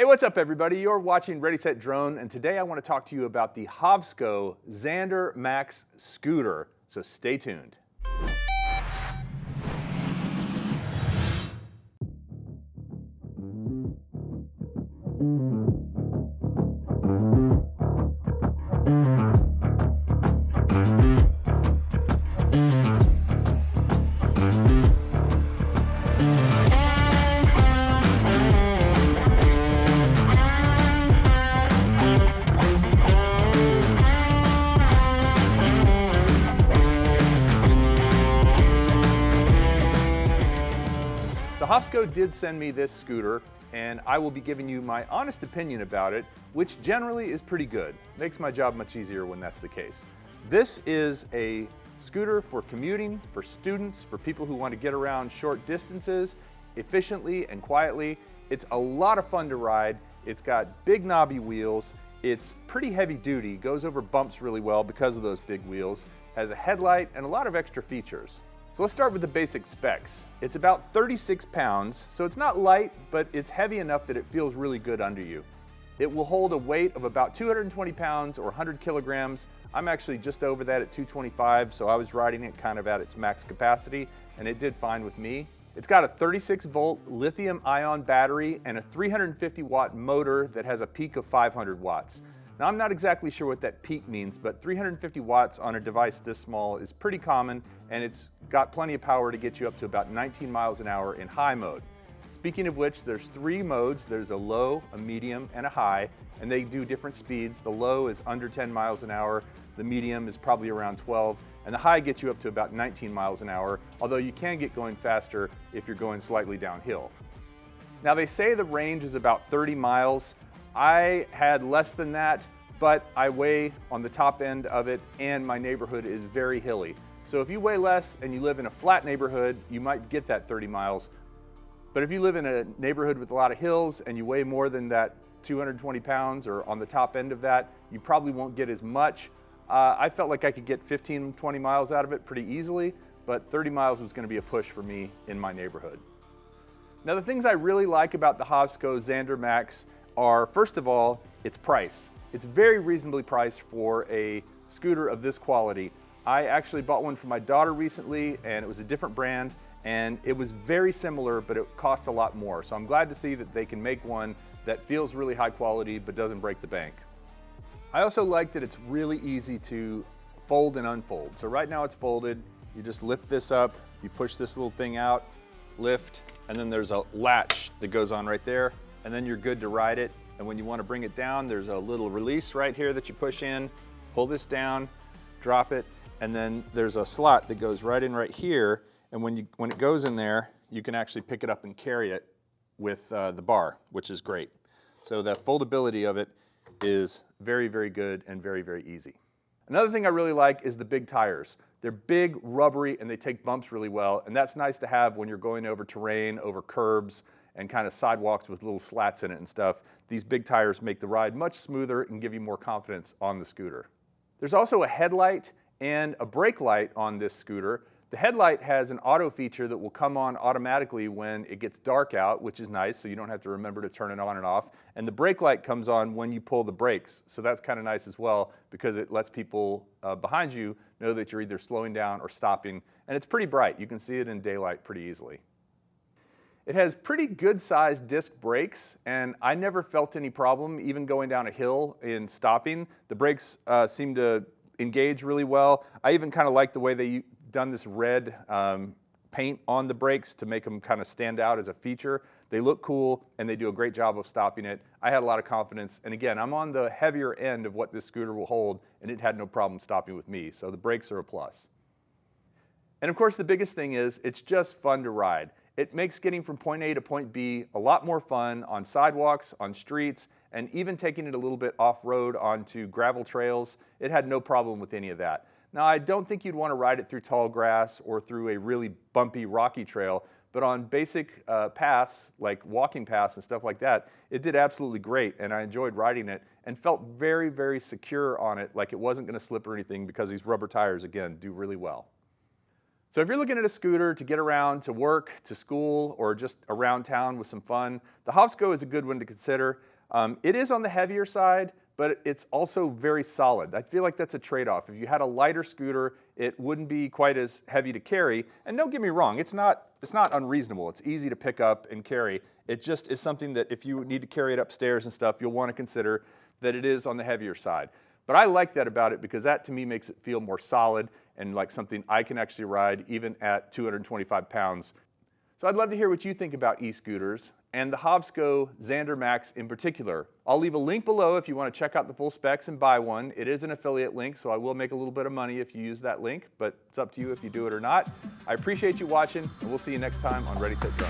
Hey, what's up everybody? You're watching Ready Set Drone, and today I want to talk to you about the Hovsco Xander Max scooter, so stay tuned. The Hovsco did send me this scooter, and I will be giving you my honest opinion about it, which generally is pretty good. Makes my job much easier when that's the case. This is a scooter for commuting, for students, for people who want to get around short distances efficiently and quietly. It's a lot of fun to ride. It's got big knobby wheels. It's pretty heavy duty, goes over bumps really well because of those big wheels, has a headlight and a lot of extra features. So let's start with the basic specs. It's about 36 pounds, so it's not light, but it's heavy enough that it feels really good under you. It will hold a weight of about 220 pounds or 100 kilograms. I'm actually just over that at 225, so I was riding it kind of at its max capacity, and it did fine with me. It's got a 36-volt lithium-ion battery and a 350-watt motor that has a peak of 500 watts. Now, I'm not exactly sure what that peak means, but 350 watts on a device this small is pretty common, and it's got plenty of power to get you up to about 19 miles an hour in high mode. Speaking of which, there's three modes. There's a low, a medium, and a high, and they do different speeds. The low is under 10 miles an hour, the medium is probably around 12, and the high gets you up to about 19 miles an hour, although you can get going faster if you're going slightly downhill. Now, they say the range is about 30 miles. I had less than that, but I weigh on the top end of it, and my neighborhood is very hilly. So if you weigh less and you live in a flat neighborhood, you might get that 30 miles. But if you live in a neighborhood with a lot of hills and you weigh more than that 220 pounds or on the top end of that, you probably won't get as much. I felt like I could get 15, 20 miles out of it pretty easily, but 30 miles was going to be a push for me in my neighborhood. Now, the things I really like about the Hovsco Xander Max are, first of all, its price. It's very reasonably priced for a scooter of this quality. I actually bought one for my daughter recently, and it was a different brand, and it was very similar, but it cost a lot more. So I'm glad to see that they can make one that feels really high quality but doesn't break the bank. I also like that it's really easy to fold and unfold. So right now it's folded. You just lift this up, you push this little thing out, lift, and then there's a latch that goes on right there, and then you're good to ride it. And when you want to bring it down, there's a little release right here that you push in, pull this down, drop it, and then there's a slot that goes right in right here, and when it goes in there, you can actually pick it up and carry it with the bar, which is great. So the foldability of it is very, very good and very, very easy. Another thing I really like is the big tires. They're big, rubbery, and they take bumps really well, and that's nice to have when you're going over terrain, over curbs, and kind of sidewalks with little slats in it and stuff. These big tires make the ride much smoother and give you more confidence on the scooter. There's also a headlight and a brake light on this scooter. The headlight has an auto feature that will come on automatically when it gets dark out, which is nice, so you don't have to remember to turn it on and off. And the brake light comes on when you pull the brakes, so that's kind of nice as well because it lets people behind you know that you're either slowing down or stopping. And it's pretty bright. You can see it in daylight pretty easily. It has pretty good sized disc brakes, and I never felt any problem even going down a hill in stopping. The brakes seem to engage really well. I even kind of like the way they've done this red paint on the brakes to make them kind of stand out as a feature. They look cool and they do a great job of stopping it. I had a lot of confidence, and again, I'm on the heavier end of what this scooter will hold, and it had no problem stopping with me, so the brakes are a plus. And of course, the biggest thing is it's just fun to ride. It makes getting from point A to point B a lot more fun on sidewalks, on streets, and even taking it a little bit off-road onto gravel trails. It had no problem with any of that. Now, I don't think you'd want to ride it through tall grass or through a really bumpy, rocky trail, but on basic paths, like walking paths and stuff like that, it did absolutely great, and I enjoyed riding it and felt very, very secure on it, like it wasn't going to slip or anything because these rubber tires, again, do really well. So if you're looking at a scooter to get around to work, to school, or just around town with some fun, the Hovsco is a good one to consider. It is on the heavier side, but it's also very solid. I feel like that's a trade-off. If you had a lighter scooter, it wouldn't be quite as heavy to carry. And don't get me wrong, it's not unreasonable. It's easy to pick up and carry. It just is something that if you need to carry it upstairs and stuff, you'll want to consider that it is on the heavier side. But I like that about it because that to me makes it feel more solid and like something I can actually ride even at 225 pounds. So I'd love to hear what you think about e-scooters and the Hovsco Xander Max in particular. I'll leave a link below if you want to check out the full specs and buy one. It is an affiliate link, so I will make a little bit of money if you use that link, but it's up to you if you do it or not. I appreciate you watching, and we'll see you next time on Ready, Set, Go.